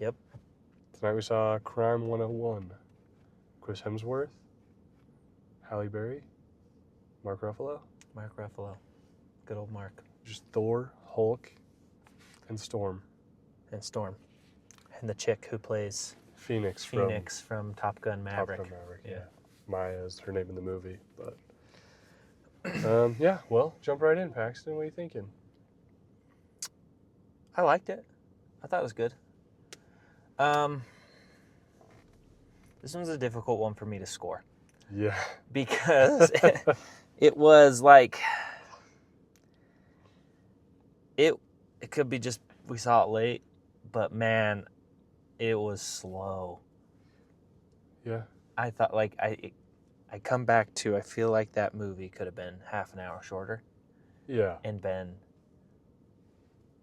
Yep. Tonight we saw Crime 101. Chris Hemsworth, Halle Berry, Mark Ruffalo. Mark Ruffalo. Good old Mark. Just Thor, Hulk, and Storm. And Storm. And the chick who plays Phoenix from Top Gun Maverick. Top Gun Maverick, yeah. Maya is her name in the movie. But yeah, well, jump right in, Paxton. What are you thinking? I liked it. I thought it was good. This one's a difficult one for me to score. Yeah. Because it was like, it could be just we saw it late, but man, it was slow. Yeah. I thought like I come back to, I feel like that movie could have been half an hour shorter. Yeah. And been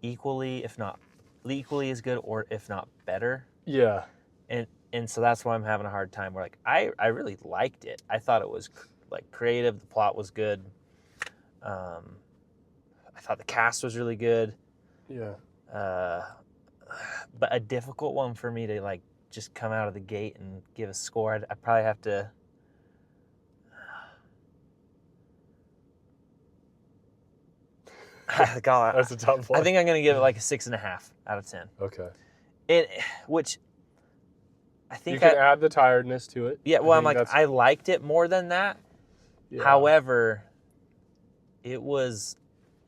equally, if not equally as good, or if not better. Yeah. And so that's why I'm having a hard time. Where like I really liked it. I thought it was like creative. The plot was good. I thought the cast was really good. Yeah. But a difficult one for me to like just come out of the gate and give a score. I probably have to. God, That's a tough one. I think I'm gonna give it like a 6.5 out of 10. Okay. Which I think you can add the tiredness to it. Yeah, well, I'm like, I liked it more than that. Yeah. However, it was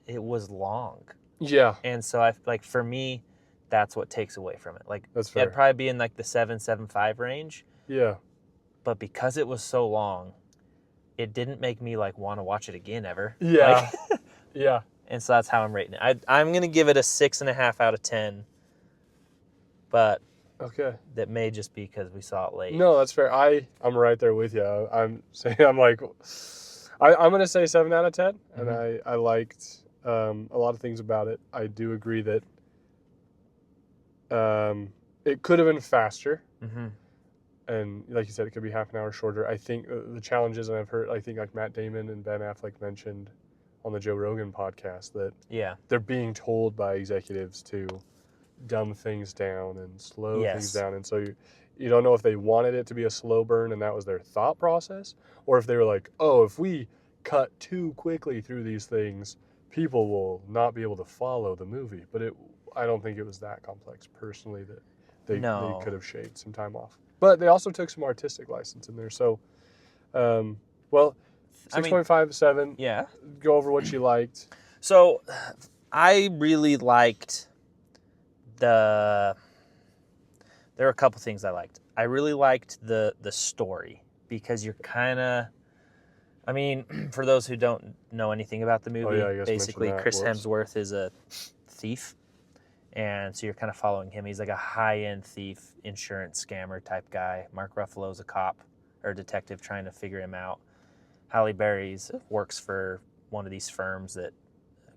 long. Yeah. And so for me, that's what takes away from it. Like, that's fair. It'd probably be in like the 7.75 range. Yeah. But because it was so long, it didn't make me like want to watch it again ever. Yeah. Like, yeah. And so that's how I'm rating it. I'm going to give it a 6.5 out of 10. But okay, that may just be because we saw it late. No, that's fair. I'm right there with you. I'm like, I'm going to say 7 out of 10. Mm-hmm. And I liked a lot of things about it. I do agree that it could have been faster. Mm-hmm. And like you said, it could be half an hour shorter. I think the challenges, and I've heard, I think like Matt Damon and Ben Affleck mentioned on the Joe Rogan podcast that they're being told by executives to dumb things down and slow things down. And so you don't know if they wanted it to be a slow burn and that was their thought process, or if they were like, oh, if we cut too quickly through these things, people will not be able to follow the movie. But I don't think it was that complex personally that they could have shaved some time off. But they also took some artistic license in there. So, 6.5, 7. Yeah. Go over what you liked. So, I really liked there are a couple things I liked. I really liked the story because you're kind of, I mean, for those who don't know anything about the movie, basically Chris Hemsworth is a thief. And so you're kind of following him. He's like a high-end thief, insurance scammer type guy. Mark Ruffalo's a cop or a detective trying to figure him out. Halle Berry works for one of these firms that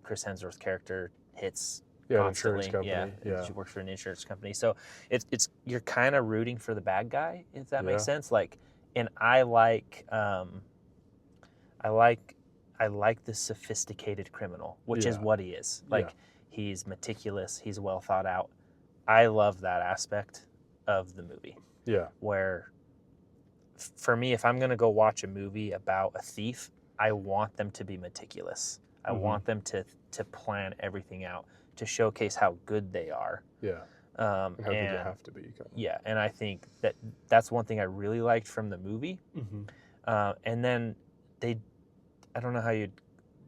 Chris Hemsworth's character hits constantly. Insurance company. Yeah, she works for an insurance company. So it's you're kind of rooting for the bad guy, if that makes sense. Like, and I like the sophisticated criminal, which is what he is. Like, he's meticulous. He's well thought out. I love that aspect of the movie. Yeah. Where, for me, if I'm going to go watch a movie about a thief, I want them to be meticulous. I want them to plan everything out, to showcase how good they are. Yeah. And how good you have to be. Yeah, and I think that's one thing I really liked from the movie. Mm-hmm. And then I don't know how you'd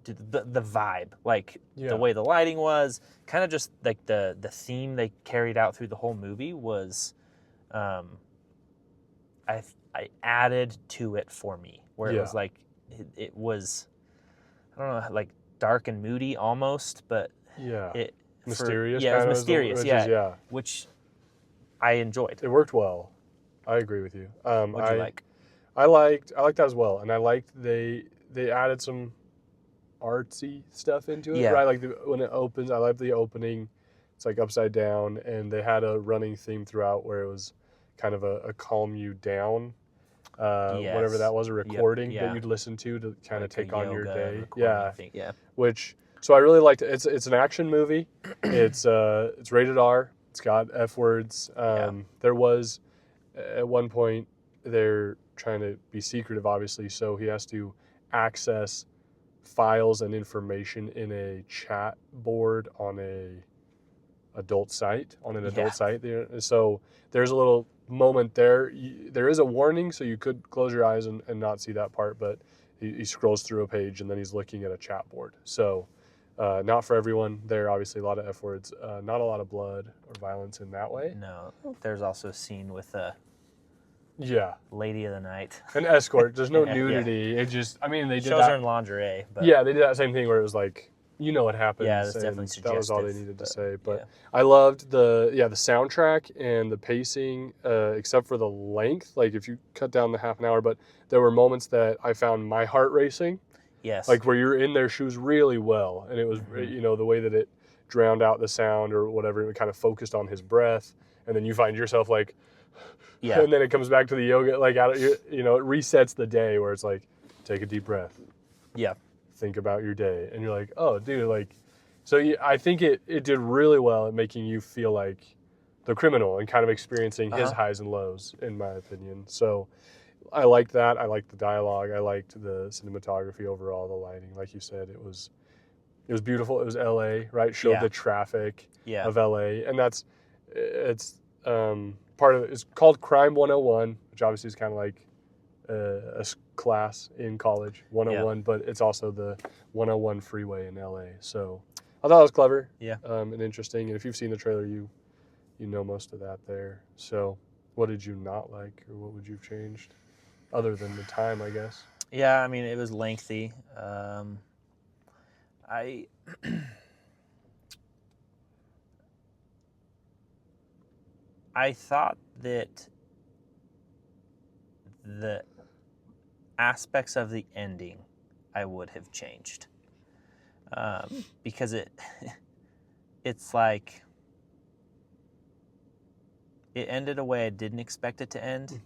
do the vibe, like the way the lighting was, kind of just like the theme they carried out through the whole movie was, I added to it for me, where it was like, it was, I don't know, like dark and moody almost, but mysterious. It was mysterious, which I enjoyed. It worked well. I agree with you. What'd you like? I liked that as well, and I liked they added some artsy stuff into it, right? Like when it opens, I like the opening. It's like upside down, and they had a running theme throughout where it was kind of a calm you down, whatever that was, a recording that you'd listen to kind of take on your day. Which, so I really liked it. It's an action movie. It's rated R. It's got F words. There was, at one point, they're trying to be secretive, obviously, so he has to access files and information in a chat board on an adult site. So there's a little moment there. There is a warning, so you could close your eyes and not see that part, but he scrolls through a page and then he's looking at a chat board. So not for everyone. There are obviously a lot of F words, not a lot of blood or violence in that way. No, there's also a scene with a lady of the night. An escort. There's no nudity. Yeah. It just, I mean, they did shows her in lingerie. But yeah, they did that same thing where it was like, you know what happens. Yeah, that's definitely suggestive. That was all they needed to say. But I loved the soundtrack and the pacing, except for the length. Like if you cut down the half an hour, but there were moments that I found my heart racing. Yes. Like where you're in their shoes really well, and it was the way that it drowned out the sound or whatever. It kind of focused on his breath, and then you find yourself like. Yeah. And then it comes back to the yoga, like it resets the day where it's like, take a deep breath. Yeah. Think about your day, and you're like, oh, dude, like, so I think it did really well at making you feel like the criminal and kind of experiencing his highs and lows, in my opinion. So I liked that. I liked the dialogue. I liked the cinematography overall, the lighting. Like you said, it was beautiful. It was L.A., right? Showed the traffic of L.A., and it's part of it is called Crime 101, which obviously is kind of like a class in college, 101, but it's also the 101 freeway in LA. So I thought it was clever and interesting. And if you've seen the trailer, you know most of that there. So what did you not like, or what would you have changed other than the time, I guess? Yeah, I mean, it was lengthy. I thought that the aspects of the ending I would have changed because it's like it ended a way I didn't expect it to end,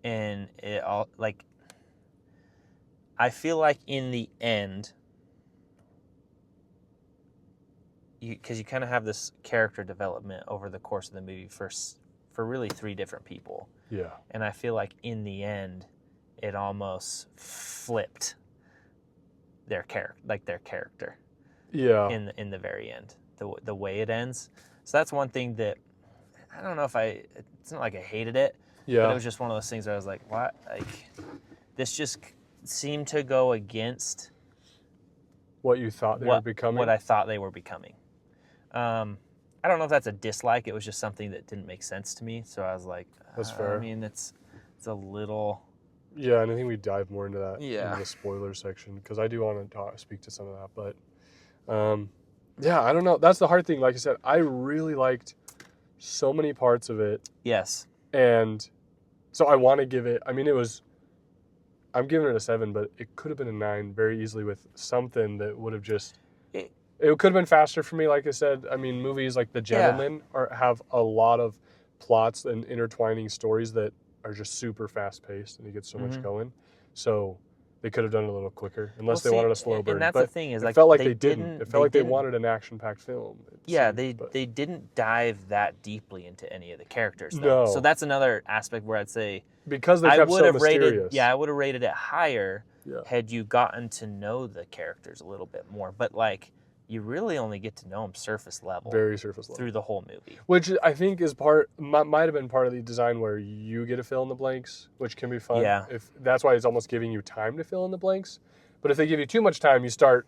and it all like I feel like in the end. Because you kind of have this character development over the course of the movie for really 3 different people. Yeah. And I feel like in the end, it almost flipped their character. Yeah. In the very end, the way it ends. So that's one thing that I don't know if it's not like I hated it. Yeah. But it was just one of those things where I was like, what? Like, this just seemed to go against what you thought they were becoming. What I thought they were becoming. I don't know if that's a dislike. It was just something that didn't make sense to me. So I was like, that's fair. I mean, it's a little. Yeah, and I think we dive more into that in the spoiler section because I do want to speak to some of that. But I don't know. That's the hard thing. Like I said, I really liked so many parts of it. Yes. And so I want to give it. I mean, I'm giving it a 7, but it could have been a 9 very easily with something that would have just. It could have been faster for me, like I said. I mean, movies like The Gentleman have a lot of plots and intertwining stories that are just super fast-paced, and you get so much going. So they could have done it a little quicker, unless they wanted a slow burn. And that's but the thing is, it like, felt like they didn't. It felt like they wanted an action-packed film. They didn't dive that deeply into any of the characters, though. No. So that's another aspect where I'd say because they kept so mysterious. I would have rated it higher had you gotten to know the characters a little bit more. But like, you really only get to know them surface level. Very surface level. Through the whole movie. Which I think is might have been part of the design where you get to fill in the blanks, which can be fun. Yeah. That's why it's almost giving you time to fill in the blanks. But if they give you too much time, you start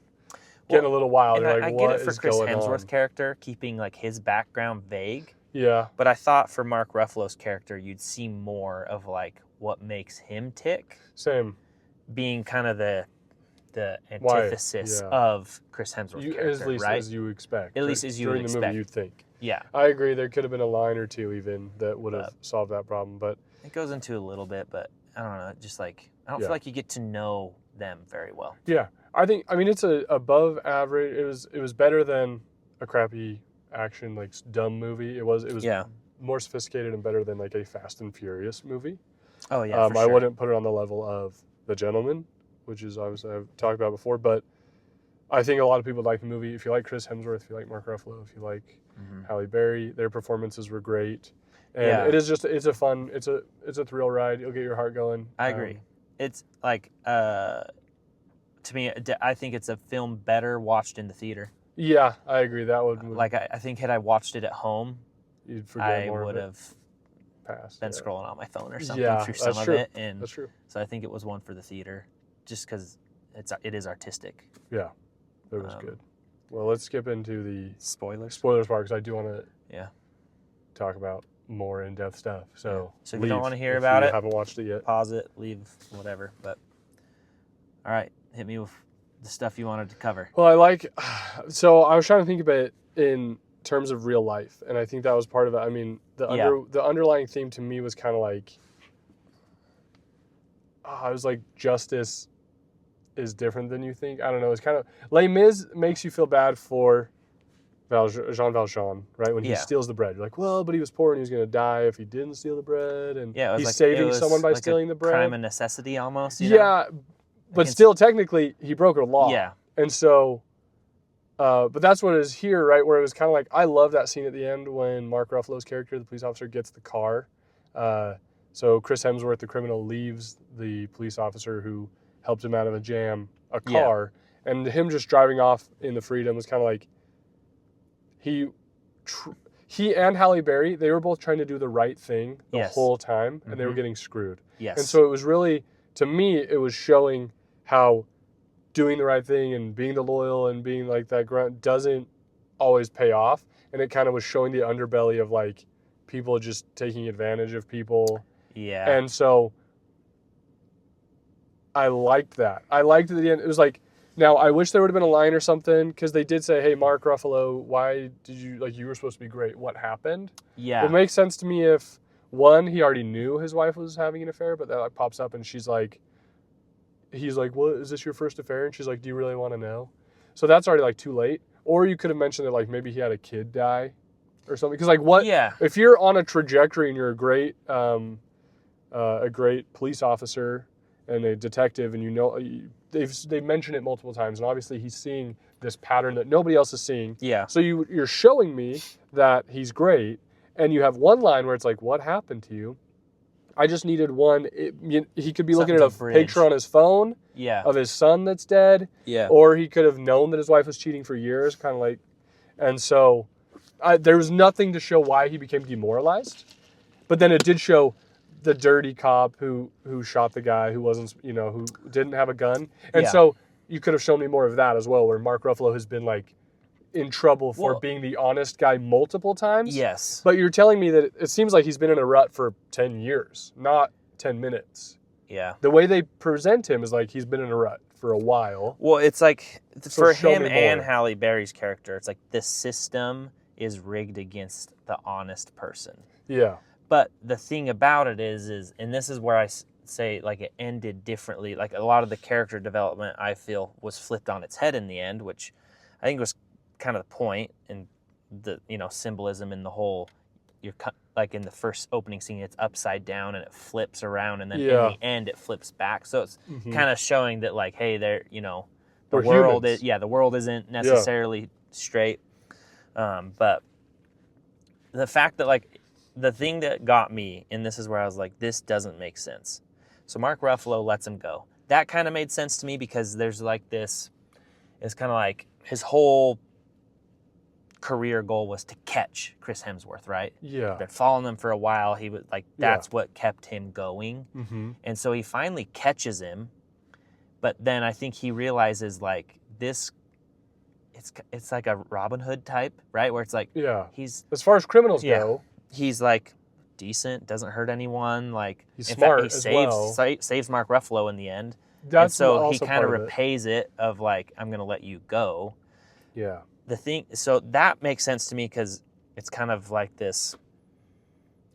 getting a little wild. And You're like, I what get it for is Chris going Hensworth's on? character, keeping like his background vague. Yeah. But I thought for Mark Ruffalo's character, you'd see more of like what makes him tick. Same. Being kind of the antithesis of Chris Hemsworth's character, at least right? as you expect. At least as you would expect. During the movie, you'd think. Yeah. I agree. There could have been a line or two even that would have solved that problem, but it goes into a little bit, but I don't know. Just like I don't feel like you get to know them very well. Yeah, I mean it's a above average. It was better than a crappy action like dumb movie. It was more sophisticated and better than like a Fast and Furious movie. Oh yeah, for sure. I wouldn't put it on the level of The Gentleman, which is obviously I've talked about before, but I think a lot of people like the movie. If you like Chris Hemsworth, if you like Mark Ruffalo, if you like Halle Berry, their performances were great. And it is just, it's a fun, it's a thrill ride. You'll get your heart going. I agree. It's like, to me, I think it's a film better watched in the theater. Yeah, I agree. That would like, I think had I watched it at home, you'd forget I more would of have passed, been scrolling on my phone or something Yeah, through some that's of true. it. And That's true. so I think it was one for the theater just because it is artistic. Yeah, it was good. Well, let's skip into the spoilers part because I do want to talk about more in-depth stuff. So if you don't want to hear about it, haven't watched it yet, pause it, leave, whatever. But all right, hit me with the stuff you wanted to cover. Well, so I was trying to think about it in terms of real life, and I think that was part of it. I mean, the underlying theme to me was kind of like, I was like, justice is different than you think. I don't know. It's kind of Les Mis makes you feel bad for Jean Valjean, right? When he steals the bread, you're like, well, but he was poor and he was going to die if he didn't steal the bread, and he's saving someone by stealing the bread. Crime of necessity, almost. But still, technically, he broke a law. Yeah, and so, but that's what it is here, right? Where it was kind of like, I love that scene at the end when Mark Ruffalo's character, the police officer, gets the car. So Chris Hemsworth, the criminal, leaves the police officer who helped him out of a jam a car, and him just driving off in the freedom was kind of like, he and Halle Berry, they were both trying to do the right thing the whole time, and they were getting screwed. Yes. And so it was really, to me, it was showing how doing the right thing and being the loyal and being like that grunt doesn't always pay off. And it kind of was showing the underbelly of like people just taking advantage of people. Yeah. And so I liked that. I liked at the end. It was like, now I wish there would have been a line or something, because they did say, hey, Mark Ruffalo, why did you, like, you were supposed to be great. What happened? Yeah. It makes sense to me if, one, he already knew his wife was having an affair, but that like pops up and he's like, well, is this your first affair? And she's like, do you really want to know? So that's already like too late. Or you could have mentioned that like maybe he had a kid die or something. Because like what? Yeah. If you're on a trajectory and you're a great police officer and a detective, and you know they've mentioned it multiple times, and obviously he's seeing this pattern that nobody else is seeing. Yeah. So you're showing me that he's great, and you have one line where it's like, what happened to you? I just needed one. He could be looking at a picture on his phone of his son that's dead. Yeah. Or he could have known that his wife was cheating for years, kind of like. And so there was nothing to show why he became demoralized. But then it did show the dirty cop who shot the guy who wasn't, who didn't have a gun. And so you could have shown me more of that as well, where Mark Ruffalo has been like in trouble for being the honest guy multiple times. Yes. But you're telling me that it seems like he's been in a rut for 10 years, not 10 minutes. Yeah. The way they present him is like he's been in a rut for a while. Well, it's like, for him and Halle Berry's character, it's like the system is rigged against the honest person. Yeah. But the thing about it is, and this is where I say like it ended differently. Like a lot of the character development, I feel, was flipped on its head in the end, which I think was kind of the point, and the symbolism in the whole. You're like in the first opening scene, it's upside down and it flips around, and then in the end it flips back. So it's kind of showing that like, hey, the world is the world isn't necessarily straight. But the fact that like the thing that got me, and this is where I was like, this doesn't make sense. So Mark Ruffalo lets him go. That kind of made sense to me because there's like this. It's kind of like his whole career goal was to catch Chris Hemsworth, right? Yeah. They'd following him for a while. He was like, that's what kept him going. Mm-hmm. And so he finally catches him, but then I think he realizes like this, it's like a Robin Hood type, right? Where it's like, he's, as far as criminals go, he's like decent, doesn't hurt anyone. Like he's smart he saves Mark Ruffalo in the end. And so he kind of repays it of like, I'm going to let you go. Yeah. So that makes sense to me because it's kind of like this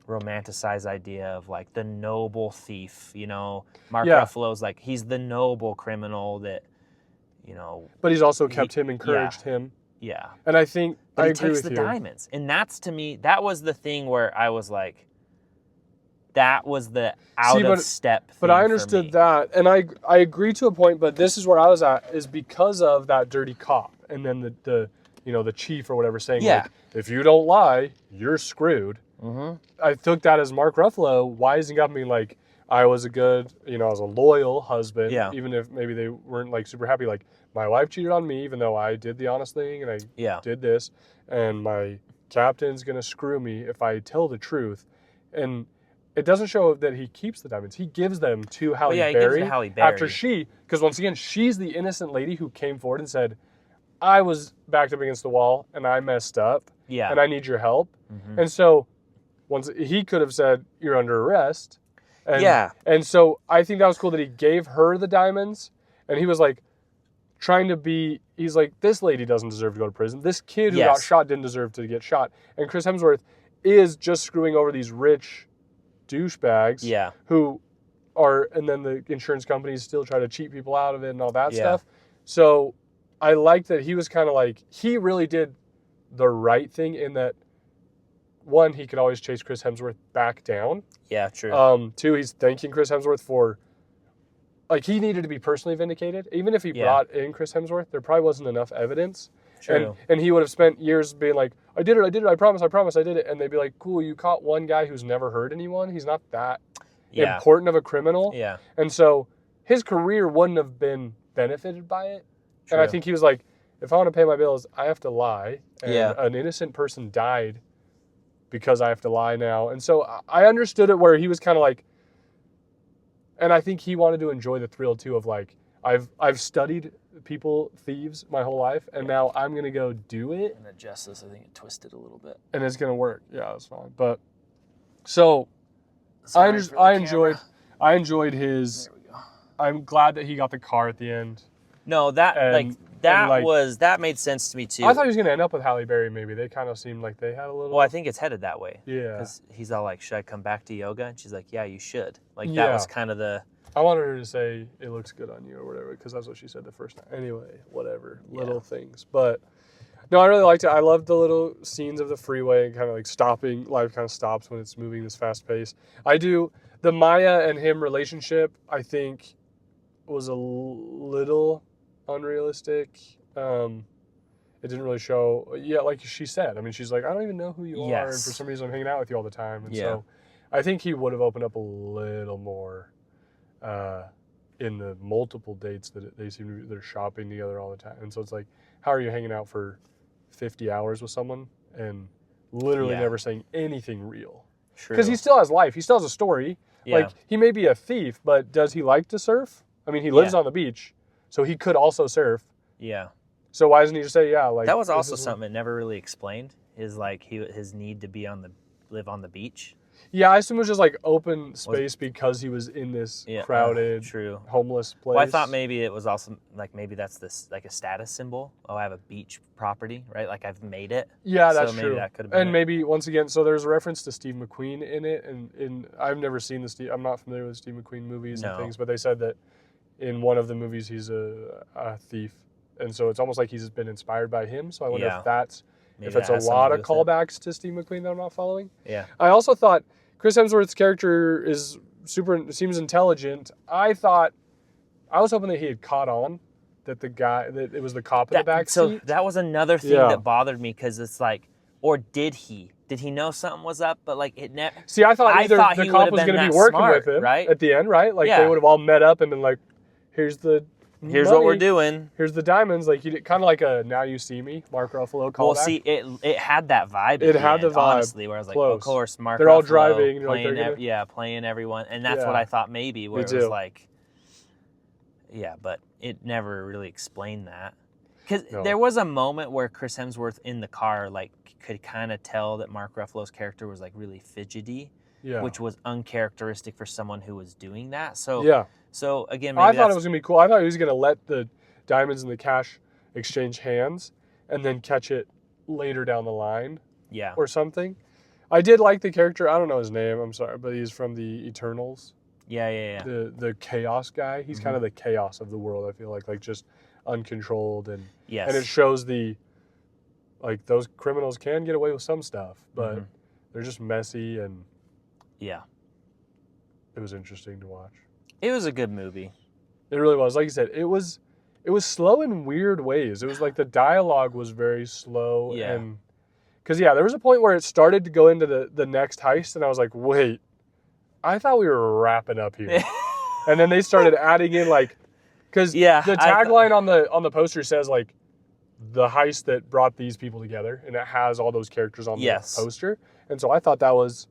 romanticized idea of like the noble thief, Mark Ruffalo's like, he's the noble criminal that, But he's also kept him, encouraged him. Yeah. And I think, but he takes the diamonds. And that's, to me, that was the thing where I was like, that was the out of step thing. But I understood that, and I agree to a point. But this is where I was at, is because of that dirty cop, and then the chief or whatever saying like, if you don't lie, you're screwed. Mm-hmm. I took that as Mark Ruffalo wising up me like, I was a good, I was a loyal husband, even if maybe they weren't like super happy. Like, my wife cheated on me, even though I did the honest thing and I did this, and my captain's gonna screw me if I tell the truth. And it doesn't show that he keeps the diamonds. He gives them to Halle Berry after because once again, she's the innocent lady who came forward and said, I was backed up against the wall and I messed up, and I need your help. Mm-hmm. And so once he could have said, you're under arrest. And so I think that was cool that he gave her the diamonds, and he was like he's like, this lady doesn't deserve to go to prison. This kid who got shot didn't deserve to get shot. And Chris Hemsworth is just screwing over these rich douchebags who are, and then the insurance companies still try to cheat people out of it and all that stuff. So I like that he was kind of like, he really did the right thing in that, one, he could always chase Chris Hemsworth back down. Yeah, true. Two, he's thanking Chris Hemsworth for, like, he needed to be personally vindicated. Even if he brought in Chris Hemsworth, there probably wasn't enough evidence. True. And he would have spent years being like, I did it, I promise, I did it. And they'd be like, cool, you caught one guy who's never hurt anyone. He's not that important of a criminal. Yeah. And so his career wouldn't have been benefited by it. True. And I think he was like, if I want to pay my bills, I have to lie. And an innocent person died because I have to lie now. And so I understood it where he was kind of like, and I think he wanted to enjoy the thrill too of like, I've studied thieves my whole life, and now I'm going to go do it. And adjust this, I think it twisted a little bit. And it's going to work. Yeah, it's fine. But, so, I enjoyed his, there we go. I'm glad that he got the car at the end. No, that made sense to me too. I thought he was going to end up with Halle Berry maybe. They kind of seemed like they had a little... Well, I think it's headed that way. Yeah. Because he's all like, should I come back to yoga? And she's like, yeah, you should. Like, that was kind of the... I wanted her to say, it looks good on you or whatever, because that's what she said the first time. Anyway, whatever. Little things. But, no, I really liked it. I loved the little scenes of the freeway and kind of like stopping. Life kind of stops when it's moving this fast pace. I do. The Maya and him relationship, I think, was a little unrealistic. It didn't really show. Yeah, like she said. I mean, she's like, I don't even know who you are, and for some reason I'm hanging out with you all the time. And so I think he would have opened up a little more in the multiple dates that they seem to be, they're shopping together all the time. And so it's like, how are you hanging out for 50 hours with someone and literally never saying anything real? Because he still has life. He still has a story. Yeah. Like, he may be a thief, but does he like to surf? I mean, he lives on the beach, so he could also surf. Yeah. So why doesn't he just say, like... That was also something that never really explained, is like his need to live on the beach. Yeah, I assume it was just like open space because he was in this crowded, homeless place. Well, I thought maybe it was also like, maybe that's this like a status symbol. Oh, I have a beach property, right? Like, I've made it. Yeah, that's true. That could have been maybe once again, so there's a reference to Steve McQueen in it, and I've never seen I'm not familiar with Steve McQueen movies and things, but they said that in one of the movies he's a thief, and so it's almost like he's been inspired by him. So I wonder if that's... Maybe if it's a lot of callbacks to Steve McQueen that I'm not following. Yeah. I also thought Chris Hemsworth's character seems intelligent. I was hoping that he had caught on that that it was the cop in the back seat. So that was another thing that bothered me, because it's like, or did he? Did he know something was up? But like, it never... See, I thought either the cop was going to be working with him at the end, right? Like, they would have all met up and been like, here's what we're doing. Here's the diamonds. Like, you kind of like a Now You See Me, Mark Ruffalo callback. Well, see, it had that vibe. It had the vibe, honestly, where I was like, of course, Mark. They're all driving, playing everyone, and that's what I thought maybe. Where it was like, but it never really explained that. Because there was a moment where Chris Hemsworth in the car like could kind of tell that Mark Ruffalo's character was like really fidgety, which was uncharacteristic for someone who was doing that. So So again, maybe I thought it was gonna be cool. I thought he was gonna let the diamonds and the cash exchange hands and then catch it later down the line, or something. I did like the character. I don't know his name. I'm sorry, but he's from the Eternals. Yeah. The chaos guy. He's kind of the chaos of the world. I feel like just uncontrolled and it shows like those criminals can get away with some stuff, but they're just messy and it was interesting to watch. It was a good movie. It really was. Like you said, it was slow in weird ways. It was like the dialogue was very slow. Yeah. And because, there was a point where it started to go into the next heist, and I was like, wait, I thought we were wrapping up here. And then they started adding in, like, because the tagline on the poster says, like, the heist that brought these people together, and it has all those characters on the poster. And so I thought that was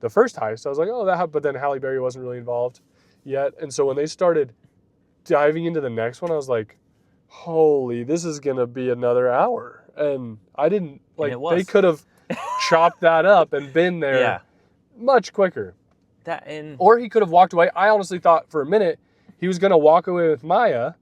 the first heist. I was like, oh, but then Halle Berry wasn't really involved yet. And so when they started diving into the next one, I was like, holy, this is going to be another hour. And I didn't, like, they could have chopped that up and been there much quicker. Or he could have walked away. I honestly thought for a minute he was going to walk away with Maya,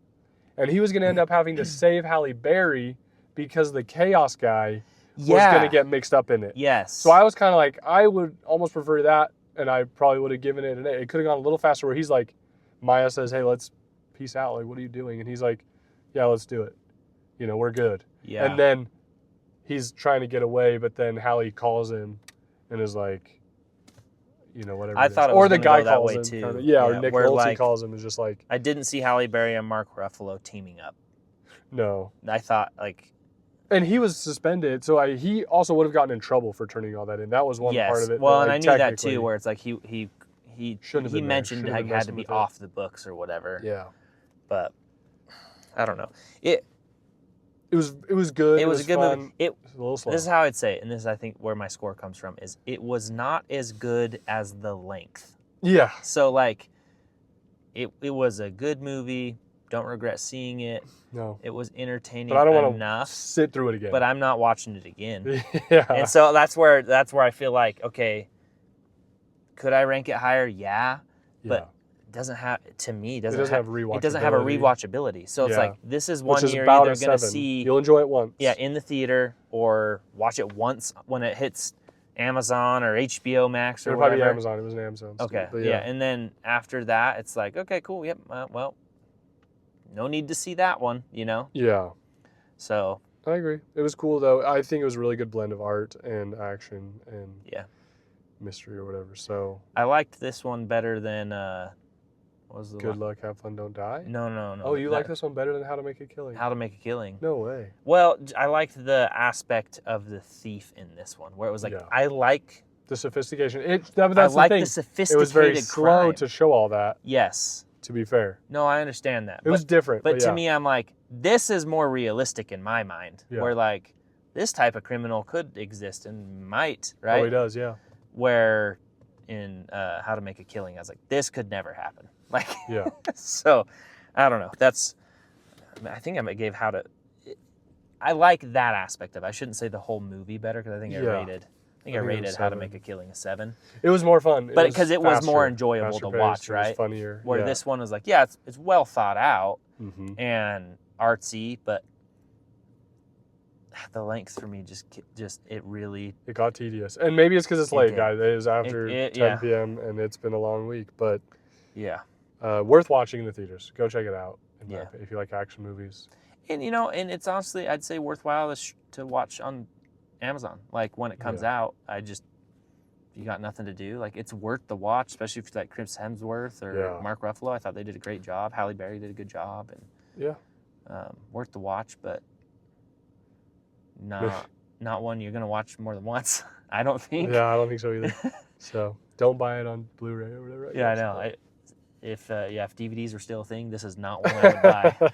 and he was going to end up having to save Halle Berry because the chaos guy was going to get mixed up in it. Yes. So I was kind of like, I would almost prefer that, and I probably would have given it an 8. It could have gone a little faster where he's like, Maya says, hey, let's peace out. Like, what are you doing? And he's like, yeah, let's do it. We're good. Yeah. And then he's trying to get away, but then Halle calls him and is like, whatever. I thought it was or the guy go that calls way him. too. Or Nick Nolte calls him, is just like. I didn't see Halle Berry and Mark Ruffalo teaming up. No. I thought, like. And he was suspended, so he also would have gotten in trouble for turning all that in. That was one part of it. Well, and I knew that too, where it's like he mentioned it had to be off the books or whatever. Yeah. But I don't know. It was good. It was a good fun. movie. It was a little slow. This is how I'd say it, and this is, I think, where my score comes from, is it was not as good as the length. Yeah. So, like, it was a good movie. Don't regret seeing it. No. It was entertaining but I don't enough. Want to sit through it again. But I'm not watching it again. Yeah. And so that's where I feel like, okay, could I rank it higher? Yeah. But it doesn't have, to me, it doesn't have rewatchability. It doesn't have a rewatchability. So it's like, this is one you're either going to see. You'll enjoy it once. Yeah, in the theater, or watch it once when it hits Amazon or HBO Max or whatever. It'll probably be Amazon. It was an Amazon. Okay. Yeah. And then after that, it's like, okay, cool. Yep. Well, no need to see that one, Yeah. So. I agree. It was cool, though. I think it was a really good blend of art and action and mystery or whatever. So. I liked this one better than, what was the Good Luck, Have Fun, Don't Die? No. Oh, you like this one better than How to Make a Killing? How to Make a Killing. No way. Well, I liked the aspect of the thief in this one, where it was like, I like... The sophistication. That's I like the thing. The sophisticated It was very slow crime. To show all that. Yes. To be fair. No, I understand that. It was different. But to me, I'm like, this is more realistic in my mind. Yeah. Where, like, this type of criminal could exist and might, right? Oh, he does, yeah. Where in How to Make a Killing, I was like, this could never happen. Like, yeah. So, I don't know. I think I gave I like that aspect of it. I shouldn't say the whole movie better, because I think I rated How to Make a Killing a 7. It was more fun. But because it was more enjoyable to watch, right? It was funnier. Where this one was like, it's well thought out and artsy, but the length for me it got tedious. And maybe it's because it's late, guys. It is after 10 p.m. and it's been a long week, but worth watching in the theaters. Go check it out. If you like action movies. And and it's honestly, I'd say worthwhile to watch on Amazon. Like when it comes out, if you got nothing to do, like it's worth the watch, especially if you like Chris Hensworth or Mark Ruffalo. I thought they did a great job. Halle Berry did a good job, and worth the watch, but not one you're gonna watch more than once. I don't think. Yeah, I don't think so either. So don't buy it on Blu-ray or whatever. I know. If DVDs were still a thing, this is not one I would buy.